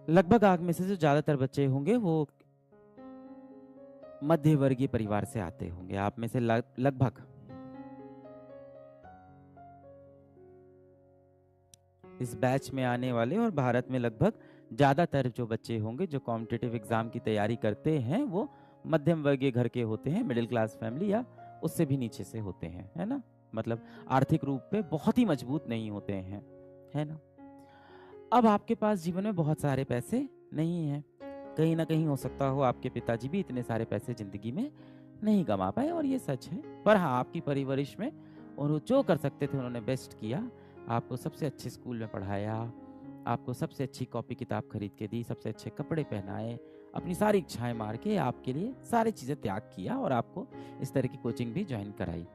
लगभग आग में से जो ज्यादातर बच्चे होंगे वो मध्य वर्गीय परिवार से आते होंगे। आप में से लगभग इस बैच में आने वाले और भारत में लगभग ज्यादातर जो बच्चे होंगे जो कॉम्पिटिटिव एग्जाम की तैयारी करते हैं वो मध्यम वर्गीय घर के होते हैं, मिडिल क्लास फैमिली या उससे भी नीचे से होते हैं, है ना। मतलब आर्थिक रूप पे बहुत ही मजबूत नहीं होते हैं, है ना। अब आपके पास जीवन में बहुत सारे पैसे नहीं हैं, कहीं ना कहीं हो सकता हो आपके पिताजी भी इतने सारे पैसे जिंदगी में नहीं कमा पाए, और ये सच है। पर हाँ, आपकी परवरिश में उन्होंने जो कर सकते थे उन्होंने बेस्ट किया। आपको सबसे अच्छे स्कूल में पढ़ाया, आपको सबसे अच्छी कॉपी किताब खरीद के दी, सबसे अच्छे कपड़े पहनाए, अपनी सारी इच्छाएं मार के आपके लिए सारी चीजें त्याग किया और आपको इस तरह की कोचिंग भी ज्वाइन कराई।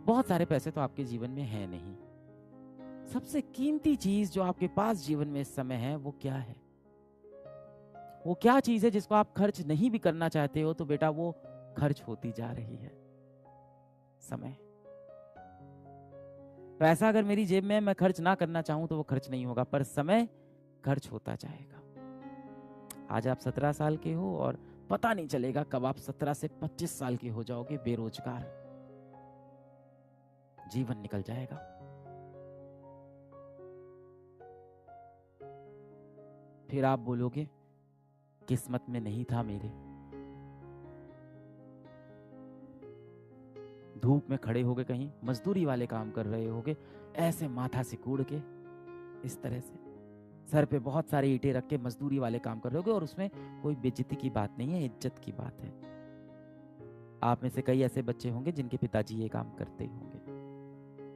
बहुत सारे पैसे तो आपके जीवन में है नहीं। सबसे कीमती चीज जो आपके पास जीवन में इस समय है वो क्या है? वो क्या चीज है जिसको आप खर्च नहीं भी करना चाहते हो तो बेटा वो खर्च होती जा रही है? समय। पैसा अगर मेरी जेब में मैं खर्च ना करना चाहूं तो वो खर्च नहीं होगा, पर समय खर्च होता जाएगा। आज आप 17 साल के हो और पता नहीं चलेगा कब आप 17 से 25 साल के हो जाओगे बेरोजगार। जीवन निकल जाएगा। फिर आप बोलोगे किस्मत में नहीं था मेरे। धूप में खड़े होगे, कहीं मजदूरी वाले काम कर रहे होगे, ऐसे माथा सिकुड़ के, इस तरह से सर पे बहुत सारी ईंटें रख के मजदूरी वाले काम कर रहे होगे, और उसमें कोई बेइज्जती की बात नहीं है, इज्जत की बात है। आप में से कई ऐसे बच्चे होंगे जिनके पिताजी ये काम करते होंगे,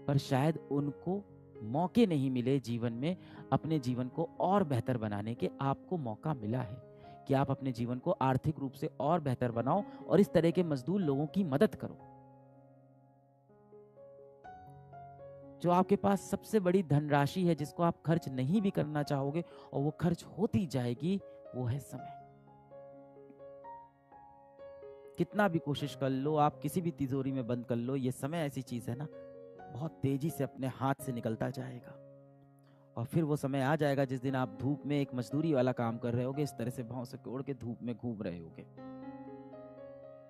पर शायद उनको मौके नहीं मिले जीवन में अपने जीवन को और बेहतर बनाने के। आपको मौका मिला है कि आप अपने जीवन को आर्थिक रूप से और बेहतर बनाओ और इस तरह के मजदूर लोगों की मदद करो। जो आपके पास सबसे बड़ी धनराशि है जिसको आप खर्च नहीं भी करना चाहोगे और वो खर्च होती जाएगी, वो है समय। कितना भी कोशिश कर लो, आप किसी भी तिजोरी में बंद कर लो, ये समय ऐसी चीज है ना, बहुत तेजी से अपने हाथ से निकलता जाएगा। और फिर वो समय आ जाएगा जिस दिन आप धूप में एक मजदूरी वाला काम कर रहे होगे, इस तरह से भाव से कोड़ के धूप में घूम रहे होगे।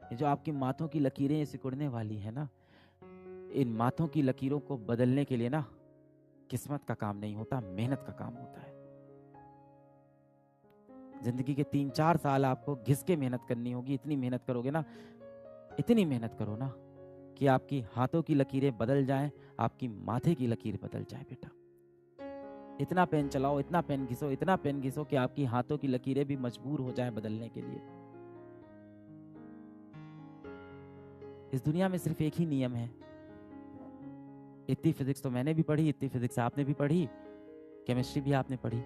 ये जो आपकी माथों की लकीरें सिकुड़ने वाली है ना, इन माथों की लकीरों को बदलने के लिए ना किस्मत का काम नहीं होता, मेहनत का काम होता है। जिंदगी के 3-4 साल आपको घिस के मेहनत करनी होगी। इतनी मेहनत करोगे ना, इतनी मेहनत करो ना कि आपकी हाथों की लकीरें बदल जाएं, आपकी माथे की लकीर बदल जाए बेटा। इतना पेन चलाओ, इतना पेन घिसो, इतना पेन घिसो कि आपकी हाथों की लकीरें भी मजबूर हो जाएं बदलने के लिए। इस दुनिया में सिर्फ एक ही नियम है। इतनी फिजिक्स तो मैंने भी पढ़ी, इतनी फिजिक्स आपने भी पढ़ी, केमिस्ट्री भी आपने पढ़ी,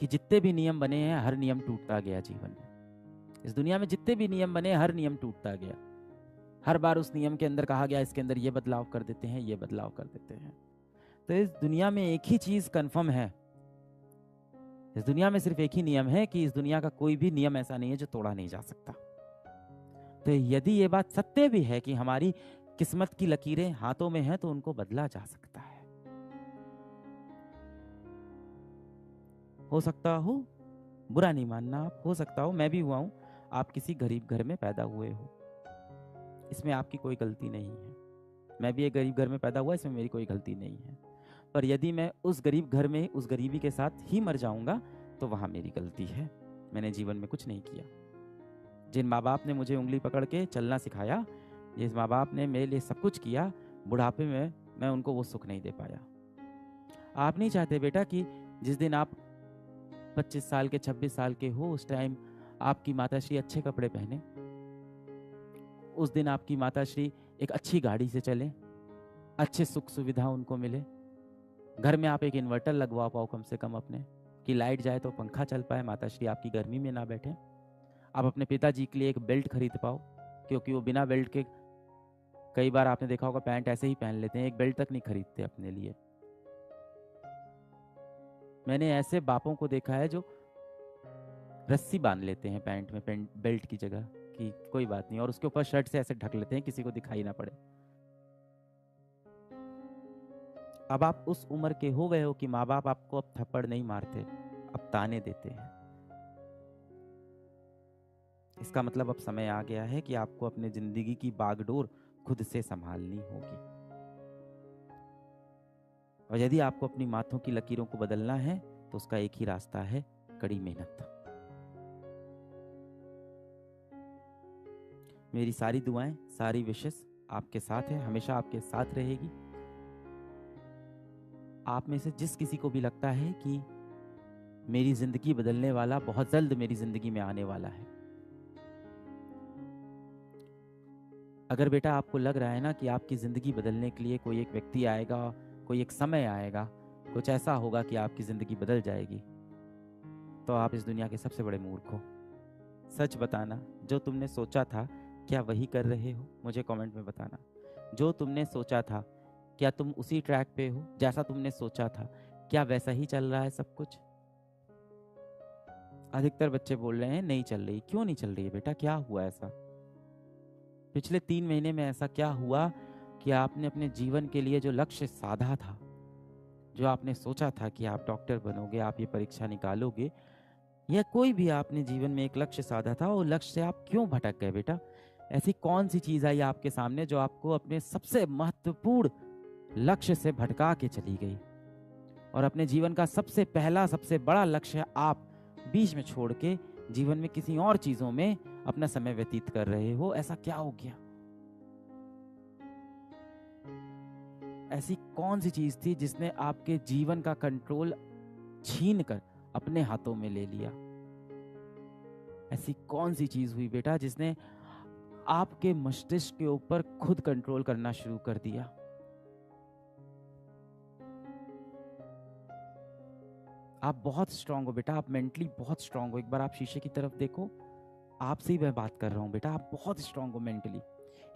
कि जितने भी नियम बने हैं हर नियम टूटता गया जीवन में। इस दुनिया में जितने भी नियम बने हर नियम टूटता गया। हर बार उस नियम के अंदर कहा गया इसके अंदर ये बदलाव कर देते हैं, ये बदलाव कर देते हैं। तो इस दुनिया में एक ही चीज कंफर्म है, इस दुनिया में सिर्फ एक ही नियम है कि इस दुनिया का कोई भी नियम ऐसा नहीं है जो तोड़ा नहीं जा सकता। तो यदि ये बात सत्य भी है कि हमारी किस्मत की लकीरें हाथों में हैं तो उनको बदला जा सकता है। हो सकता हो, बुरा नहीं मानना आप, हो सकता हो मैं भी हुआ हूं, आप किसी गरीब घर में पैदा हुए हो, इसमें आपकी कोई गलती नहीं है। मैं भी एक गरीब घर में पैदा हुआ, इसमें मेरी कोई गलती नहीं है। पर यदि मैं उस गरीब घर में उस गरीबी के साथ ही मर जाऊंगा तो वहां मेरी गलती है। मैंने जीवन में कुछ नहीं किया। जिन माँ बाप ने मुझे उंगली पकड़ के चलना सिखाया, जिस माँ बाप ने मेरे लिए सब कुछ किया, बुढ़ापे में मैं उनको वो सुख नहीं दे पाया। आप नहीं चाहते बेटा कि जिस दिन आप 25 साल के 26 साल के हो उस टाइम आपकी माताश्री अच्छे कपड़े पहने, उस दिन आपकी माताश्री एक अच्छी गाड़ी से चले, अच्छे सुख सुविधा उनको मिले, घर में आप एक इन्वर्टर लगवा पाओ कम से कम अपने, कि लाइट जाए तो पंखा चल पाए, माताश्री आपकी गर्मी में ना बैठे। आप अपने पिताजी के लिए एक बेल्ट खरीद पाओ, क्योंकि वो बिना बेल्ट के, कई बार आपने देखा होगा पैंट ऐसे ही पहन लेते हैं, एक बेल्ट तक नहीं खरीदते अपने लिए। मैंने ऐसे बापों को देखा है जो रस्सी बांध लेते हैं पैंट में, पैंट बेल्ट की जगह, कि कोई बात नहीं, और उसके ऊपर शर्ट से ऐसे ढक लेते हैं किसी को दिखाई ना पड़े। अब आप उस उम्र के हो गए हो कि माँ बाप आपको अब थप्पड़ नहीं मारते, अब ताने देते हैं। इसका मतलब अब समय आ गया है कि आपको अपने जिंदगी की बागडोर खुद से संभालनी होगी। और यदि आपको अपनी माथों की लकीरों को बदलना है तो उसका एक ही रास्ता है, कड़ी मेहनत। मेरी सारी दुआएं, सारी विशेस आपके साथ है, हमेशा आपके साथ रहेगी। आप में से जिस किसी को भी लगता है कि मेरी जिंदगी बदलने वाला बहुत जल्द मेरी जिंदगी में आने वाला है, अगर बेटा आपको लग रहा है ना कि आपकी जिंदगी बदलने के लिए कोई एक व्यक्ति आएगा, कोई एक समय आएगा, कुछ ऐसा होगा कि आपकी जिंदगी बदल जाएगी, तो आप इस दुनिया के सबसे बड़े मूर्ख हो। सच बताना, जो तुमने सोचा था क्या वही कर रहे हो? मुझे कमेंट में बताना। जो तुमने सोचा था क्या तुम उसी ट्रैक पे हो? जैसा तुमने सोचा था क्या वैसा ही चल रहा है सब कुछ? अधिकतर बच्चे बोल रहे हैं नहीं चल रही। क्यों नहीं चल रही है बेटा? क्या हुआ ऐसा? पिछले 3 महीने में ऐसा क्या हुआ कि आपने अपने जीवन के लिए जो लक्ष्य साधा था, जो आपने सोचा था कि आप डॉक्टर बनोगे, आप ये परीक्षा निकालोगे, या कोई भी आपने जीवन में एक लक्ष्य साधा था, वो लक्ष्य से आप क्यों भटक गए बेटा? ऐसी कौन सी चीज आई आपके सामने जो आपको अपने सबसे महत्वपूर्ण लक्ष्य से भटका के चली गई, और अपने जीवन का सबसे पहला सबसे बड़ा लक्ष्य आप बीच में छोड़ के जीवन में किसी और चीजों में अपना समय व्यतीत कर रहे हो? ऐसा क्या हो गया? ऐसी कौन सी चीज थी जिसने आपके जीवन का कंट्रोल छीन कर अपने हाथों में ले लिया? ऐसी कौन सी चीज हुई बेटा जिसने आपके मस्तिष्क के ऊपर खुद कंट्रोल करना शुरू कर दिया? आप बहुत स्ट्रांग हो बेटा, आप मेंटली बहुत स्ट्रांग हो। एक बार आप शीशे की तरफ देखो, आपसे ही मैं बात कर रहा हूं बेटा, आप बहुत स्ट्रांग हो मेंटली।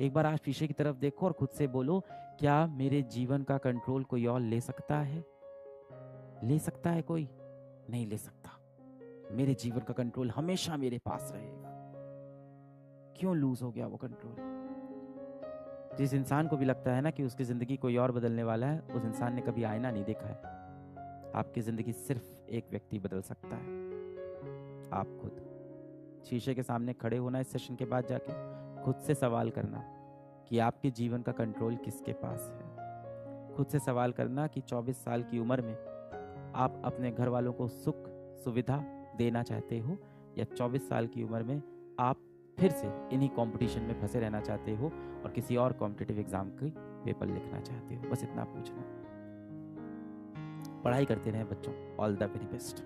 एक बार आप शीशे की तरफ देखो और खुद से बोलो, क्या मेरे जीवन का कंट्रोल कोई और ले सकता है? ले सकता है कोई? नहीं ले सकता। मेरे जीवन का कंट्रोल हमेशा मेरे पास रहेगा। क्यों लूज हो गया वो कंट्रोल? जिस इंसान को भी लगता है ना कि उसकी जिंदगी कोई और बदलने वाला है, उस इंसान ने कभी आईना नहीं देखा है। आपकी जिंदगी सिर्फ एक व्यक्ति बदल सकता है, आप खुद। शीशे के सामने खड़े होना इस सेशन के बाद जाके खुद से सवाल करना कि आपके जीवन का कंट्रोल किसके पास है। खुद से सवाल करना कि 24 साल की उम्र में आप अपने घर वालों को सुख सुविधा देना चाहते हो, या 24 साल की उम्र में आप फिर से इन्हीं कंपटीशन में फंसे रहना चाहते हो और किसी और कॉम्पिटिटिव एग्जाम की पेपर लिखना चाहते हो। बस इतना पूछना। पढ़ाई करते रहें बच्चों। All the very best.